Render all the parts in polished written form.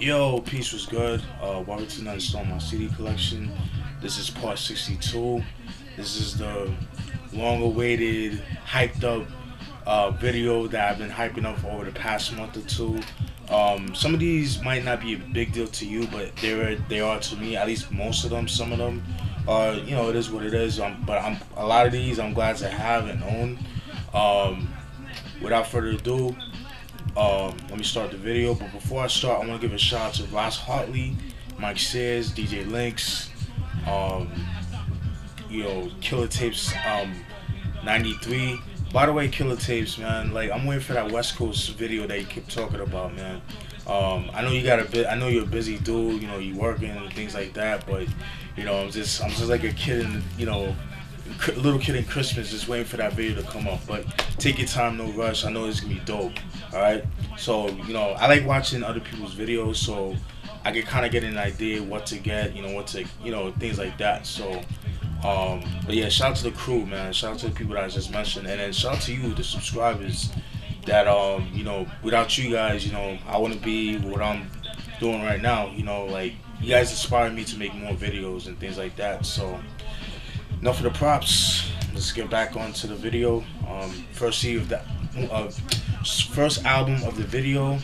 Yo, peace was good. Welcome to another song on my CD collection. This is part 62. This is the long-awaited, hyped up video that I've been hyping up over the past month or two. Some of these might not be a big deal to you, but they are to me. At least most of them. Some of them are, it is what it is. But a lot of these I'm glad to have and own. Without further ado, let me start the video. But before I start, I want to give a shout out to Ross Hartley, Mike Sears, DJ Lynx, Killah Tapes 93. By the way, Killah Tapes, man, like I'm waiting for that West Coast video that you keep talking about, man. I know you got a bit. I know you're a busy dude. You working and things like that. But I'm just like a kid in, little kid in Christmas, just waiting for that video to come up. But take your time, no rush. I know it's gonna be dope. All right. So I like watching other people's videos, so I can kind of get an idea what to get, what to, things like that. So, but yeah, shout out to the crew, man. Shout out to the people that I just mentioned, and then shout out to you, the subscribers. That without you guys, I wouldn't be what I'm doing right now. Like you guys inspire me to make more videos and things like that. So. Enough of the props. Let's get back onto the video. First album of the video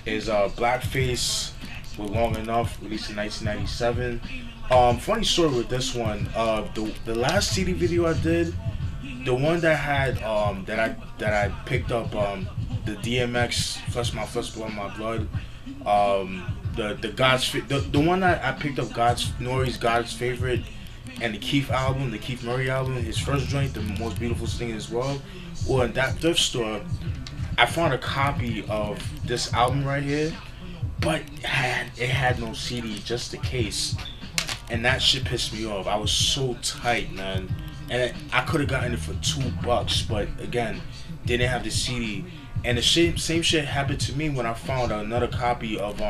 is Blackface with Long Enough, released in 1997. Funny story with this one. The last CD video I did, the one that had that I picked up the DMX Flesh Blood My Blood. The one that I picked up Nori's God's Favorite. And the Keith Murray album, his first joint, the most beautiful thing in this world. Well, in that thrift store, I found a copy of this album right here, but it had no CD, just the case, and that shit pissed me off. I was so tight, man, and I could have gotten it for $2, but again, they didn't have the CD. And the same shit happened to me when I found another copy of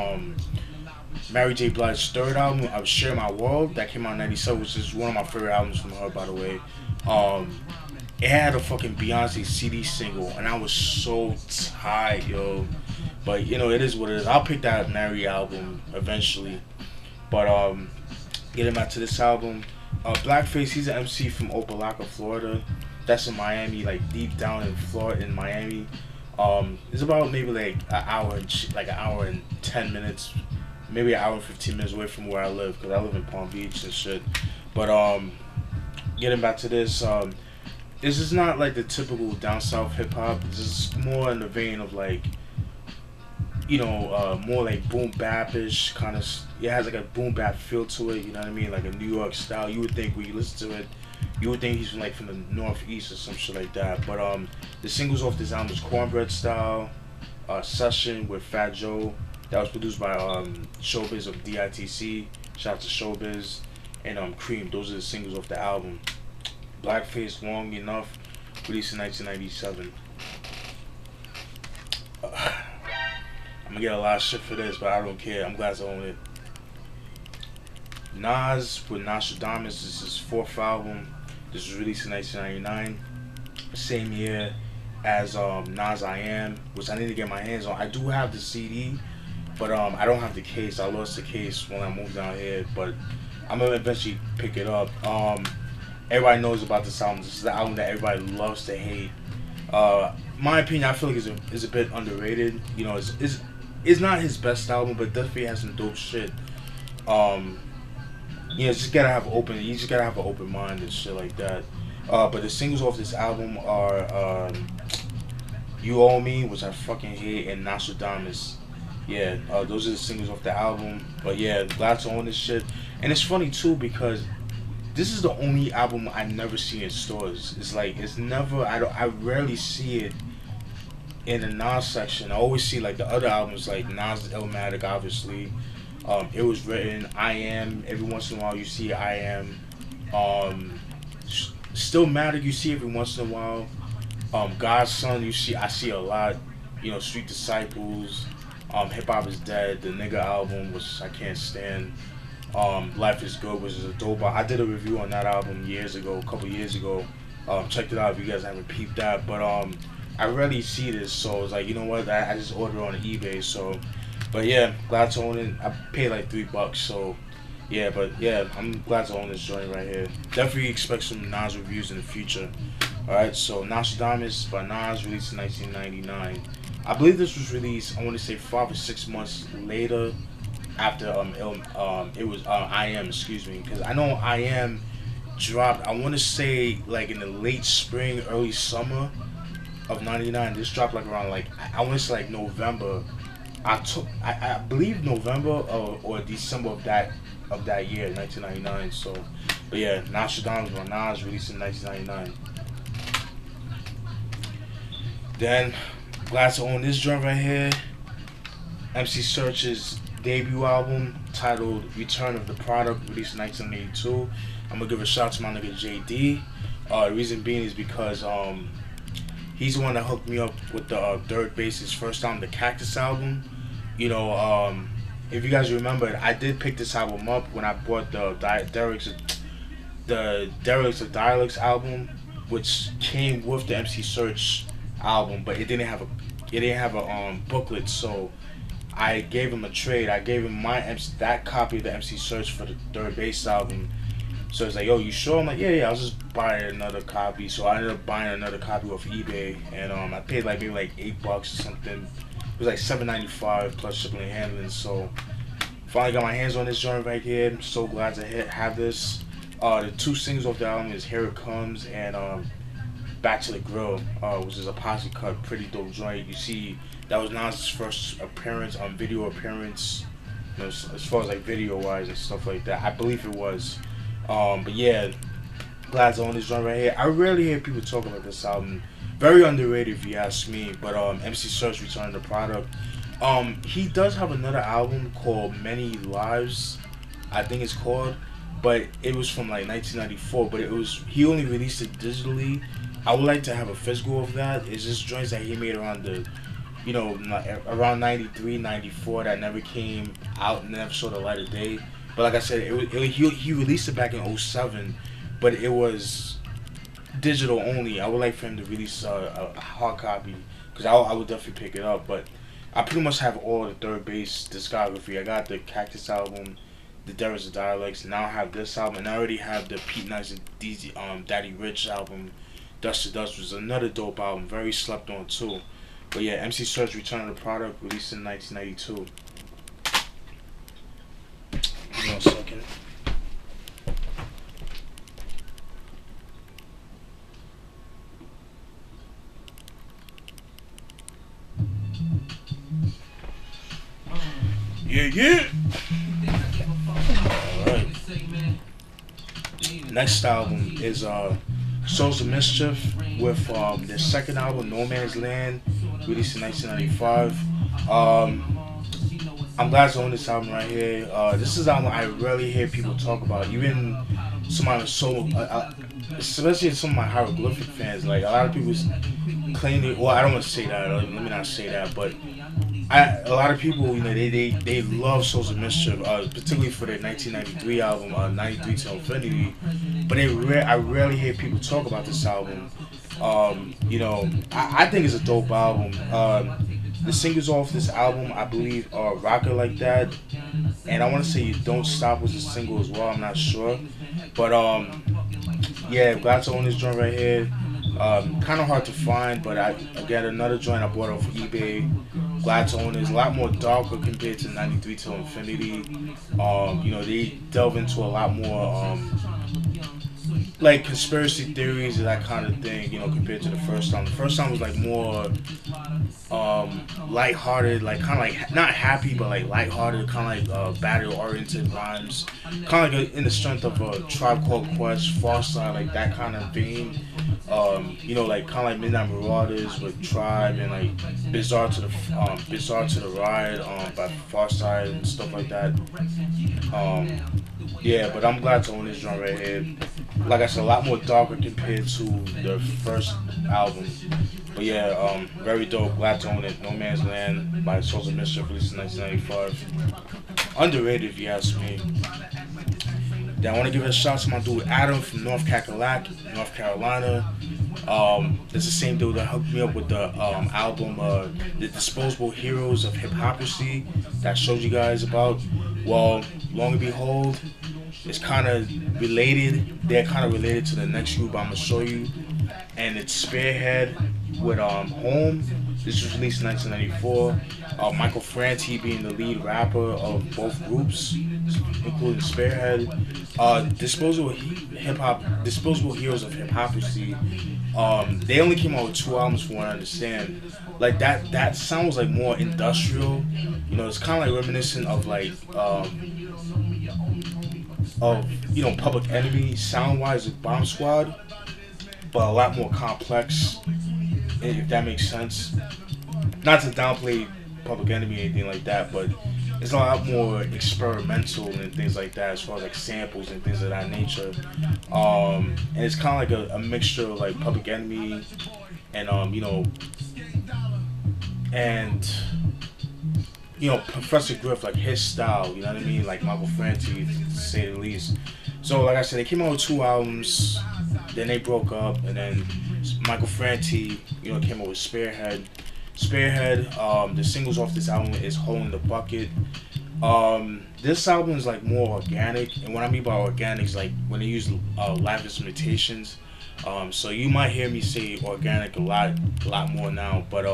Mary J. Blige's third album, Share My World, that came out in 97, which is one of my favorite albums from her, by the way. It had a fucking Beyonce CD single, and I was so tired, yo. But, it is what it is. I'll pick that Mary album eventually. But, getting back to this album, Blackface, he's an MC from Opelika, Florida. That's in Miami, like deep down in Florida, in Miami. It's about maybe like an hour and 10 minutes. Maybe an hour and 15 minutes away from where I live, because I live in Palm Beach and shit. But getting back to this is not like the typical down south hip hop. This is more in the vein of like, more like boom bap-ish kind of. It has like a boom bap feel to it. You know what I mean? Like a New York style. You would think when you listen to it, you would think he's from the northeast or some shit like that. But the singles off this album is Cornbread Style, Session with Fat Joe. That was produced by Showbiz of DITC. Shout out to Showbiz. And Cream. Those are the singles off the album. Blackface, Long Enough, released in 1997. I'm gonna get a lot of shit for this, but I don't care. I'm glad to own it. Nas with Nastradamus. This is his fourth album. This was released in 1999. Same year as Nas I Am, which I need to get my hands on. I do have the CD. But I don't have the case. I lost the case when I moved down here. But I'm gonna eventually pick it up. Everybody knows about this album. This is the album that everybody loves to hate. My opinion, I feel like is a bit underrated. It's not his best album, but definitely has some dope shit. Just gotta have open. You just gotta have an open mind and shit like that. But the singles off this album are "You Owe Me," which I fucking hate, and "Nostradamus." Yeah, those are the singles off the album. But yeah, glad to own this shit. And it's funny too because this is the only album I never see in stores. It's never. I rarely see it in the Nas section. I always see like the other albums, like Nas Illmatic, obviously. It Was Written, I Am. Every once in a while you see I Am. Still Matic, you see every once in a while. God's Son, I see a lot. Street Disciples. Hip Hop Is Dead, the Nigga album, which I can't stand. Life Is Good, which is a dope. I did a review on that album a couple years ago. Check it out if you guys haven't peeped that. But I rarely see this, so it's like, you know what? I just order on eBay. So But yeah, glad to own it. I paid like $3, so yeah. But yeah, I'm glad to own this joint right here. Definitely expect some Nas reviews in the future. All right, so Nastradamus by Nas, released in 1999. I believe this was released, I want to say 5 or 6 months later after it was I Am, excuse me, because I know I Am dropped, I want to say like in the late spring, early summer of '99. This dropped like around like I want to say like November. I believe November or December of that year, 1999. So, but yeah, Nostradamus by Nas, released in 1999. Then, glad to own this joint right here. MC Serch's debut album titled Return of the Product, released in 1982. I'm gonna give a shout out to my nigga JD. The reason being is because he's the one that hooked me up with the Third Base's first album, the Cactus album. You know, if you guys remember, I did pick this album up when I bought the Derelicts of Dialects album, which came with the MC Serch album, but it didn't have a booklet, so I gave him a trade. I gave him that copy of the MC Serch for the Third Base album. So it's like, yo, you sure? I'm like, yeah, I'll just buy another copy. So I ended up buying another copy off eBay, and I paid like maybe like $8 or something. It was like $7.95 plus shipping and handling. So finally got my hands on this joint right here. I'm so glad to have this. The two singles off the album is Here It Comes and Back to the Grill, which is a posse cut, pretty dope joint. You see, that was Nas' first appearance, video appearance, you know, as far as like video wise and stuff like that. I believe it was. But yeah, glad to own this joint right here. I rarely hear people talk about this album. Very underrated if you ask me. But MC Serch, Return of the Product. He does have another album called Many Lives, I think it's called, but it was from like 1994. But he only released it digitally. I would like to have a physical of that. It's just joints that he made around around 93, 94 that never came out, never saw the light of day. But like I said, he released it back in '07, but it was digital only. I would like for him to release a hard copy, because I would definitely pick it up. But I pretty much have all the Third Base discography. I got the Cactus album, the Derelicts of Dialects. Now I have this album, and I already have the Beatnuts and Daddy Rich album. Dust to Dust was another dope album, very slept on too. But yeah, MC Serch, Return of the Product, released in 1992. Give me 1 second. Yeah. Alright. Next album is Souls of Mischief with their second album, No Man's Land, released in 1995. I'm glad to own this album right here. This is an album I rarely hear people talk about, even especially some of my hieroglyphic fans. Like, a lot of people claim it. Well, I don't want to say that. Let me not say that, but a lot of people, you know, they love Souls of Mischief, particularly for their 1993 album, 93 to Infinity. But I rarely hear people talk about this album. You know, I think it's a dope album. The singles off this album, I believe, are Rocker Like That, and I want to say You Don't Stop was a single as well. I'm not sure, but yeah, glad to own this joint right here. Kind of hard to find, but I got another joint I bought off eBay. Glad to own it. It's a lot more darker compared to 93 Till Infinity. You know, they delve into a lot more like conspiracy theories and that kind of thing, you know, compared to the first time. The first time was like more lighthearted, like kind of like not happy, but like lighthearted, kind of like battle-oriented rhymes, kind of like in the strength of a Tribe Called Quest, Farside, like that kind of vein. You know, like kind of like Midnight Marauders with Tribe, and like Bizarre to the Ride by Farside and stuff like that. Yeah, but I'm glad to own this joint right here. Like I said, a lot more darker compared to the first album. But yeah, very dope. Glad to own it. No Man's Land by Souls of Mischief, released in 1995. Underrated if you ask me. Then I want to give a shout out to my dude Adam from North Carolina. It's the same dude that hooked me up with the album, The Disposable Heroes of Hypocrisy, that I showed you guys about. Well, long and behold, it's kind of related. They're kind of related to the next group I'm gonna show you, and it's Spearhead with Home. This was released in 1994. Michael Franti being the lead rapper of both groups, including Spearhead. Disposable Heroes of Hypocrisy. They only came out with 2 albums, from what I understand. Like that sounds like more industrial. You know, it's kind of like reminiscent of like Public Enemy sound wise with Bomb Squad, but a lot more complex, if that makes sense. Not to downplay Public Enemy or anything like that, but it's a lot more experimental and things like that, as far as like samples and things of that nature. And it's kind of like a mixture of like Public Enemy and Professor Griff, like his style, you know what I mean, like Michael Franti, to say the least. So like I said, they came out with 2 albums, then they broke up, and then Michael Franti, came out with Spearhead. The singles off this album is Hole in the Bucket. This album is like more organic, and what I mean by organic is like when they use live instrumentations. So you might hear me say organic a lot more now, but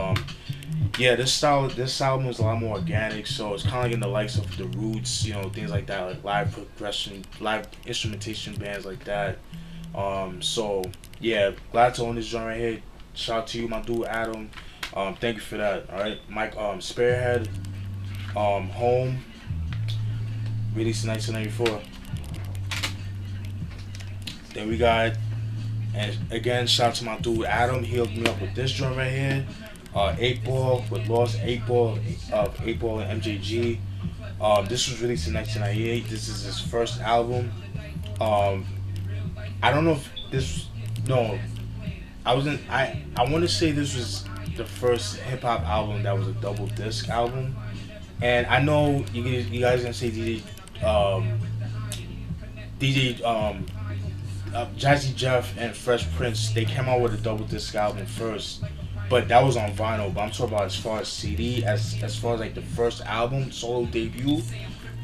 yeah, this album is a lot more organic, so it's kind of like in the likes of the Roots, things like that, like live progression, live instrumentation bands like that. So yeah, glad to own this joint right here. Shout out to you, my dude Adam. Thank you for that. All right, Mike. Spearhead, Home, released in 1994. Then we got, and again, shout out to my dude Adam. He hooked me up with this joint right here. Eightball with Lost Eightball of Eightball and MJG. This was released in 1998. This is his first album. I don't know if this. No, I wasn't. I want to say this was the first hip hop album that was a double disc album. And I know you guys gonna say Jazzy Jeff and Fresh Prince, they came out with a double disc album first, but that was on vinyl. But I'm talking about as far as CD, as far as like the first album, solo debut.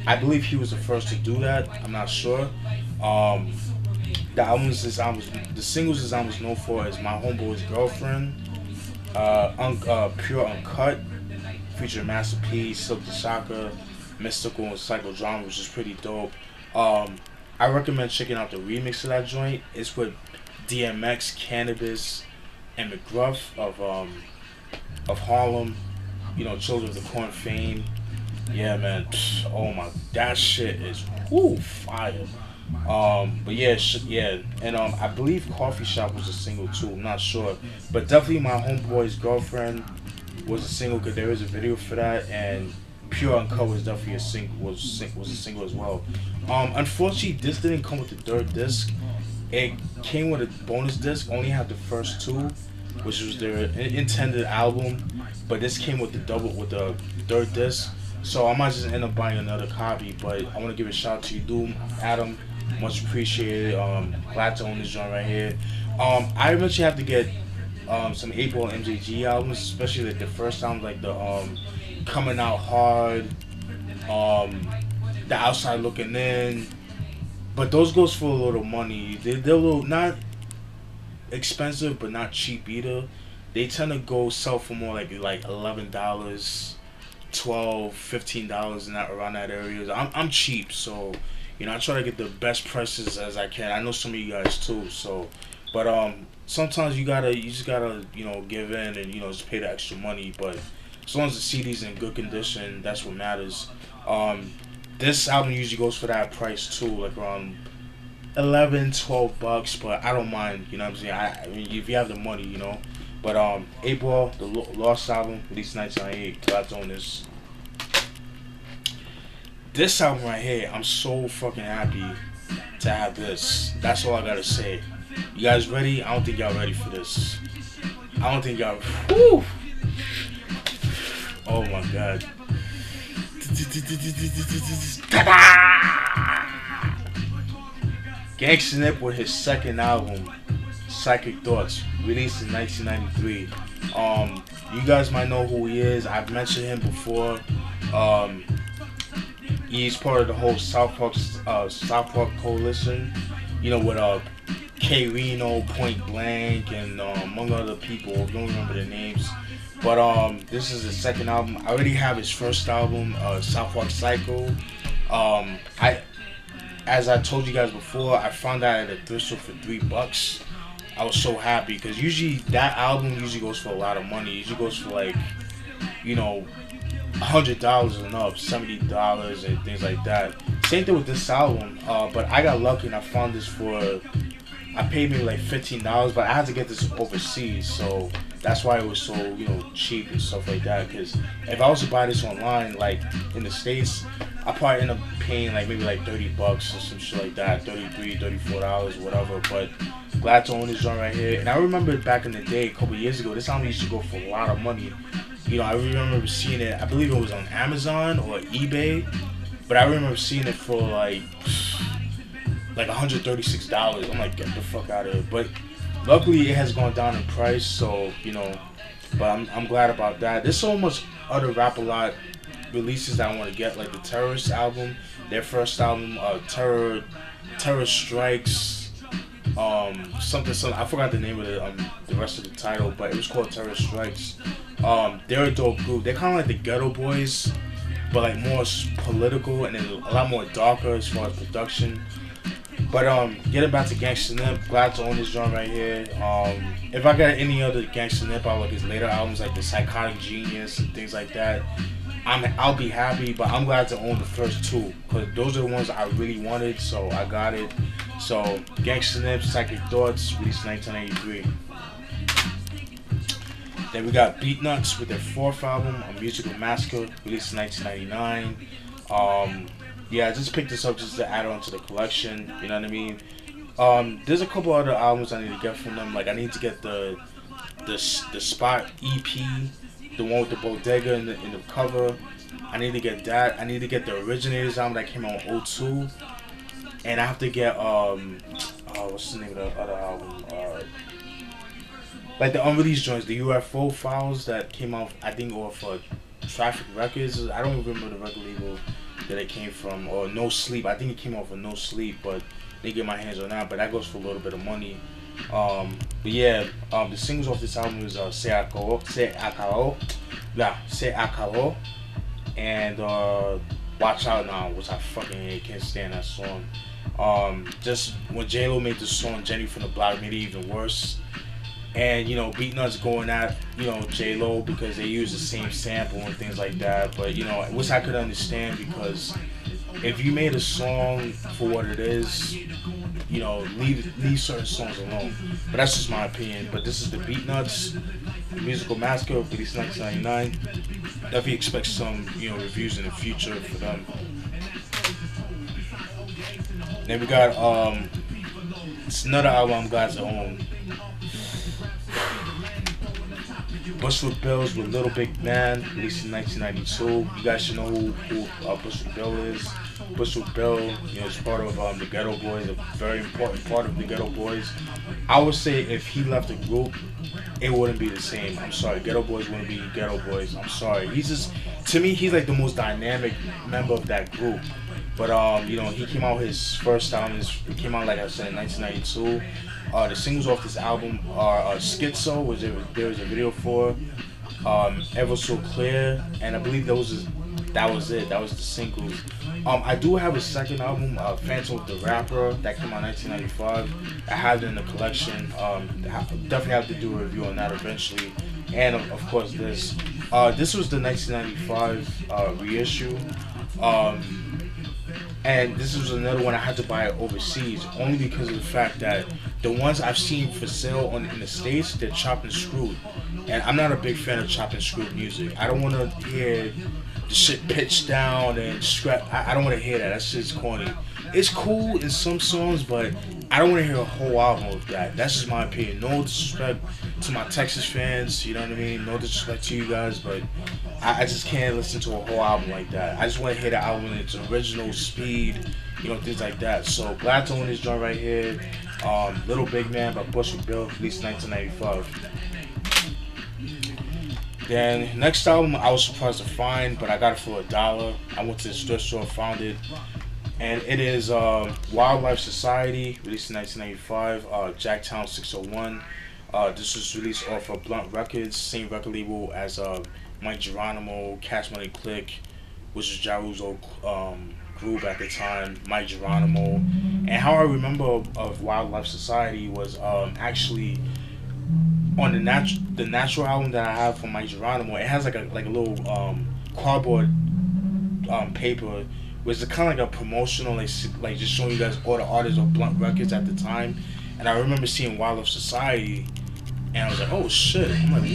I believe he was the first to do that. I'm not sure. The singles this album was known for is My Homeboy's Girlfriend, Pure Uncut, featuring Master P, Silk the Shocker, Mystical, and Psychodrama, which is pretty dope. I recommend checking out the remix of that joint. It's with DMX, Cannabis, and McGruff of Harlem. Children of the Corn fame. Yeah, man. Oh my, that shit is fire. But yeah, and I believe Coffee Shop was a single too. I'm not sure, but definitely My Homeboy's Girlfriend was a single, because there is a video for that, and Pure Uncut was definitely a single. Was a single as well. Unfortunately, this didn't come with the third disc. It came with a bonus disc. Only had the first 2, which was their intended album, but this came with the third disc. So I might just end up buying another copy. But I want to give a shout out to you, dude, Adam. Much appreciated. Glad to own this joint right here. I eventually have to get some Eightball and MJG albums, especially like the first album, like the Coming Out Hard, The Outside Looking In. But those goes for a little money. They're a little not expensive, but not cheap either. They tend to sell for more like $11, $12, $15 in around that area. I'm cheap, so I try to get the best prices as I can. I know some of you guys too, so but sometimes you just gotta give in and just pay the extra money. But as long as the CD's in good condition, that's what matters. This album usually goes for that price too, like around $11-12, but I don't mind. You know what I'm saying? I mean, if you have the money, But Eightball, the Lost album, released 1998. Glad to own this. This album right here, I'm so fucking happy to have this. That's all I gotta say. You guys ready? I don't think y'all ready for this. I don't think y'all. Whew. Oh my god. Ganksta with his second album, Psychic Thoughts, released in 1993. You guys might know who he is. I've mentioned him before. He's part of the whole South Park coalition. You know, with K Reno, Point Blank, and among other people. I don't remember their names. But this is his second album. I already have his first album, South Park Psycho. As I told you guys before, I found that at a thrift store for $3. I was so happy because usually that album usually goes for a lot of money. It usually goes for like, you know, $100 and up, $70 and things like that. Same thing with this album. But I got lucky and I found this for, I paid maybe like $15, but I had to get this overseas, so that's why it was so, you know, cheap and stuff like that. Because if I was to buy this online, like in the States, I probably end up paying like maybe like $30 or some shit like that, $33, $34, whatever. But glad to own this joint right here. And I remember back in the day, a couple years ago, this album used to go for a lot of money. You know, I remember seeing it. I believe it was on Amazon or eBay, but I remember seeing it for like $136. I'm like, get the fuck out of here. But luckily, it has gone down in price, so you know. But I'm glad about that. There's so much other Rap-A-Lot releases that I want to get, like the Terrorist album, their first album, Terror Strikes, something. I forgot the name of the rest of the title, but it was called Terror Strikes. They're a dope group. They're kind of like the Ghetto Boys, but like more political and then a lot more darker as far as production. But getting back to Ganksta Nip, glad to own this joint right here. If I got any other Ganksta Nip out, like his later albums, like the Psychotic Genius and things like that, I'll be happy. But I'm glad to own the first two because those are the ones I really wanted, so I got it. So Ganksta Nip, Psychic Thoughts, released 1983. Then we got Beatnuts with their fourth album, A Musical Massacre, released in 1999. Yeah, I just picked this up just to add on to the collection, you know what I mean? There's a couple other albums I need to get from them. Like I need to get the Spot EP, the one with the bodega in the cover. I need to get that. I need to get the Originators album that came out in 2002. And I have to get what's the name of the other album? Like the unreleased joints, the UFO files that came out, I think, off Traffic Records. I don't remember the record label that it came from, or No Sleep. I think it came off of No Sleep, but they get my hands on that. But that goes for a little bit of money. But yeah, the singles off this album is Se Acabó, and Watch Out Now, which I fucking hate. Can't stand that song. Just when J-Lo made the song Jenny from the Block, made it even worse. And you know, Beatnuts going at, you know, J-Lo because they use the same sample and things like that. But you know, which I could understand, because if you made a song for what it is, you know, leave certain songs alone. But that's just my opinion. But this is the Beatnuts, Musical Massacre, released 1999. Definitely expect some, you know, reviews in the future for them. Then we got it's another album I'm glad to own. Bushwick Bills with Little Big Man, released in 1992. You guys should know who Bushwick Bill is. Bushwick Bill, you know, is part of the Ghetto Boys, a very important part of the Ghetto Boys. I would say if he left the group, it wouldn't be the same. I'm sorry, Ghetto Boys wouldn't be Ghetto Boys. I'm sorry. He's just, to me, he's like the most dynamic member of that group. But you know, he came out his first album. It came out, like I said, in 1992. The singles off this album are Schizo, which there was a video for, Ever So Clear, and I believe that was it. That was the singles. I do have a second album, Phantom of the Rapper, that came out in 1995. I have it in the collection. Definitely have to do a review on that eventually. And of course this. This was the 1995 reissue. And this was another one I had to buy overseas, only because of the fact that the ones I've seen for sale in the States, they're chopped and screwed. And I'm not a big fan of chopped and screwed music. I don't want to hear the shit pitched down and scrap. I don't want to hear that. That shit's corny. it's cool in some songs, but I don't want to hear a whole album of that. That's just my opinion. No disrespect to my Texas fans, you know what I mean? No disrespect to you guys, but I just can't listen to a whole album like that. I just want to hear the album in its original speed, you know, things like that. So glad to own this joint right here. Little Big Man by Bushwick, released 1995. Then next album I was surprised to find, but I got it for $1. I went to the thrift store, found it, and it is Wildliffe Society, released in 1995. Jacktown 601. This was released off of Blunt Records, same record label as Mike Geronimo, Cash Money Click, which is Ja Rule's old group at the time, Mike Geronimo. And how I remember of Wildliffe Society was actually on the natural album that I have from Mike Geronimo. It has like a little cardboard paper, which is kind of like a promotional, like just showing you guys all the artists of Blunt Records at the time. And I remember seeing Wildliffe Society, and I was like, oh shit! I'm like,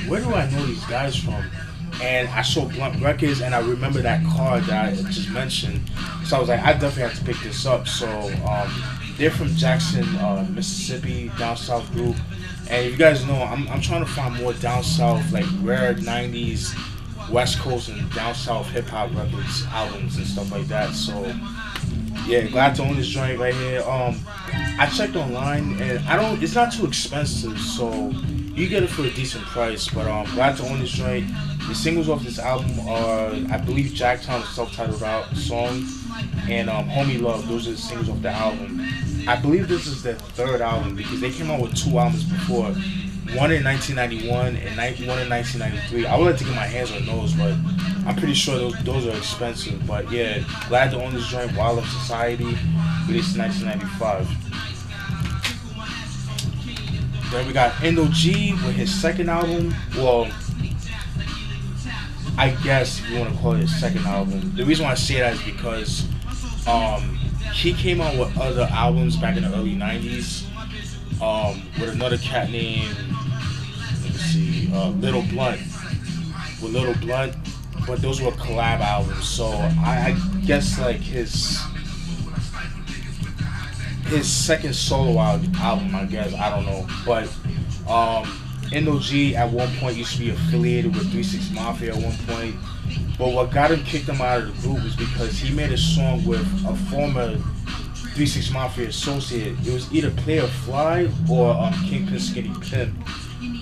where do I know these guys from? And I saw Blunt Records, and I remember that card that I just mentioned. So I was like, I definitely have to pick this up. So they're from Jackson, Mississippi, down south group. And if you guys know, I'm trying to find more down south, like rare 90s West Coast and down south hip hop records, albums and stuff like that. So yeah, glad to own this joint right here. I checked online and it's not too expensive, so you get it for a decent price. But glad to own this joint. The singles off this album are, I believe, Jacktown, the self-titled song, and Homie Love. Those are the singles off the album. I believe this is their third album because they came out with 2 albums before. One in 1991 and one in 1993. I would like to get my hands on those, but I'm pretty sure those are expensive. But yeah, glad to own this joint, Wildliffe Society, released in 1995. Then we got Indo G with his second album. Well, I guess if you want to call it his second album. The reason why I say that is because he came out with other albums back in the early 90s with another cat named, let me see, Little Blunt. With Little Blunt, but those were collab albums. So I guess like his second solo album, I guess, I don't know. But Indo G at one point used to be affiliated with 3 6 Mafia at one point. But what got him kicked him out of the group was because he made a song with a former 3 6 Mafia associate. It was either Player Fly or Kingpin Skinny Pimp.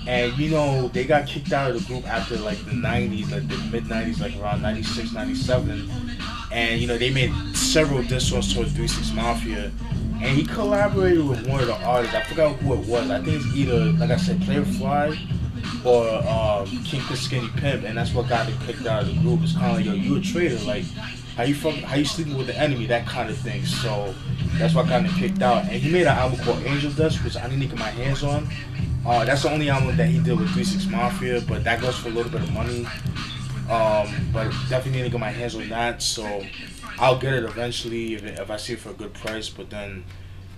And you know, they got kicked out of the group after like the 90s, like the mid 90s, like around 96, 97. And you know, they made several diss songs towards 3 6 Mafia. And he collaborated with one of the artists. I forgot who it was. I think it's either, like I said, Player Fly or Kingpin Skinny Pimp, and that's what got him kicked out of the group. It's kind of like, yo, you a traitor, like how you sleeping with the enemy, that kind of thing. So that's what got him kicked out. And he made an album called Angel Dust, which I didn't get my hands on. That's the only album that he did with 3 6 Mafia, but that goes for a little bit of money. But definitely need to get my hands on that. So I'll get it eventually if I see it for a good price. But then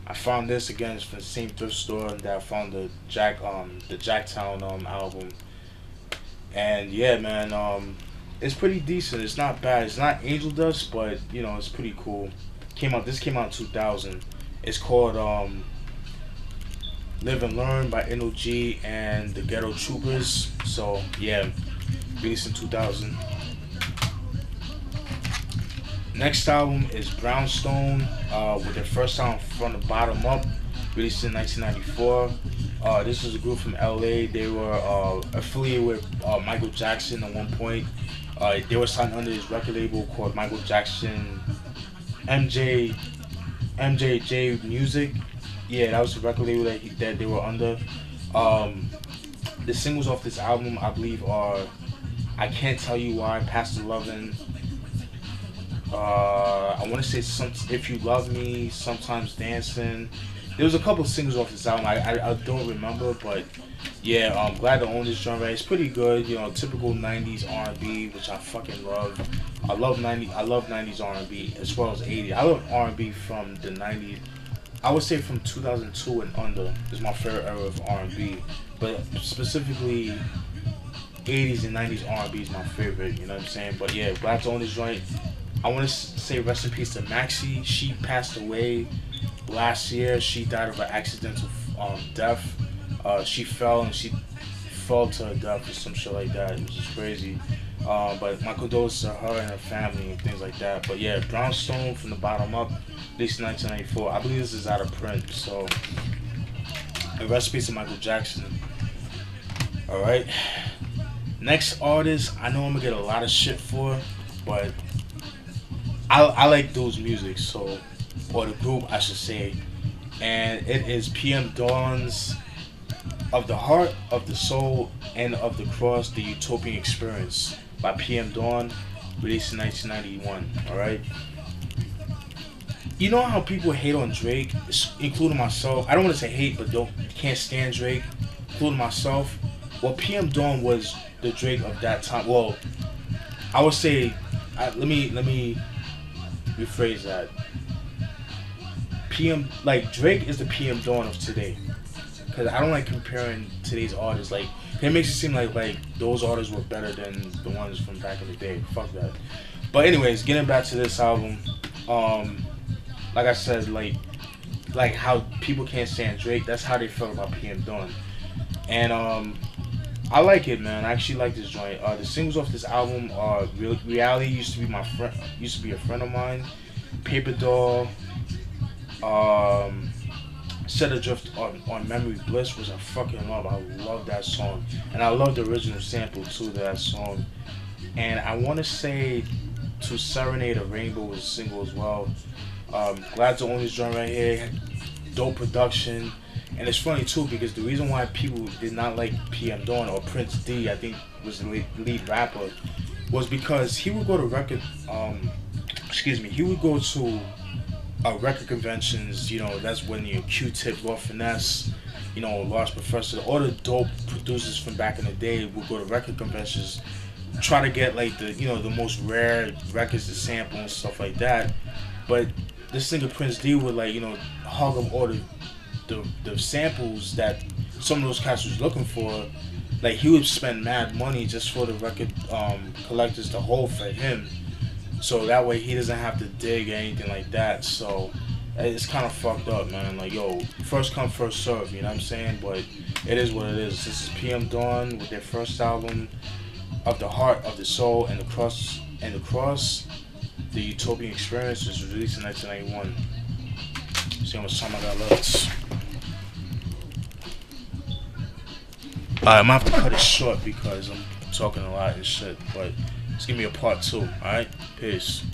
I found this again from the same thrift store that I found the Jacktown album. And yeah, man, it's pretty decent. It's not bad. It's not Angel Dust, but you know, it's pretty cool. This came out in 2000. It's called Live and Learn by Indo G and the Ghetto Troopers. So yeah, released in 2000. Next album is Brownstone, with their first album From the Bottom Up, released in 1994. This is a group from LA. They were affiliated with Michael Jackson at one point. They were signed under his record label called Michael Jackson MJJ Music. Yeah, that was the record label that they were under. The singles off this album, I believe, are I Can't Tell You Why, Past 11. I want to say If You Love Me, Sometimes Dancing. There was a couple of singles off this album. I don't remember, but yeah, I'm glad to own this genre. It's pretty good, you know, typical 90s R&B, which I fucking love. I love 90s R&B as well as 80s. I love R&B from the 90s. I would say from 2002 and under is my favorite era of R&B, but specifically 80s and 90s R&B is my favorite. You know what I'm saying? But yeah, glad to own this joint. I want to say rest in peace to Maxie. She passed away last year. She died of an accidental death. She fell and she fell to her death or some shit like that. It was just crazy. But my condolences to her and her family and things like that. But yeah, Brownstone from the bottom up, released in 1994. I believe this is out of print. So, and rest in peace to Michael Jackson. Alright. Next artist, I know I'm gonna get a lot of shit for, but I like those music, so, or the group I should say, and it is PM Dawn's Of the Heart, of the Soul, and of the Cross, the Utopian Experience by PM Dawn, released in 1991. Alright? You know how people hate on Drake, including myself? I don't want to say hate, but can't stand Drake, including myself. Well, PM Dawn was the Drake of that time. Well, I would say, let me rephrase that. Drake is the PM Dawn of today. Because I don't like comparing today's artists. Like, it makes it seem like those artists were better than the ones from back in the day. Fuck that. But anyways, getting back to this album, like I said, like how people can't stand Drake, that's how they felt about PM Dawn. And I like it, man. I actually like this joint. The singles off this album are Reality used to be a friend of mine. Paper Doll, Set Adrift on Memory Bliss was a fucking love. I love that song. And I love the original sample too to that song. And I want to say To Serenade a Rainbow was a single as well. Glad to own this joint right here. Dope production. And it's funny too because the reason why people did not like PM Dawn, or Prince D, I think was the lead rapper, was because he would go to he would go to record conventions. You know, that's when Q-Tip, Lord Finesse, Large Professor, all the dope producers from back in the day would go to record conventions, try to get the most rare records to sample and stuff like that. But this nigga Prince D would hog up all the samples that some of those cats was looking for. Like, he would spend mad money just for the record collectors to hold for him, so that way he doesn't have to dig or anything like that. So it's kind of fucked up, man. Like, yo, first come, first serve, you know what I'm saying? But it is what it is. This is PM Dawn with their first album, Of the Heart, of the Soul, and the Cross, the Utopian Experience. Was released in 1991. See how much time I got left. Alright, I'm gonna have to cut it short because I'm talking a lot and shit, but just give me a part 2, alright? Peace.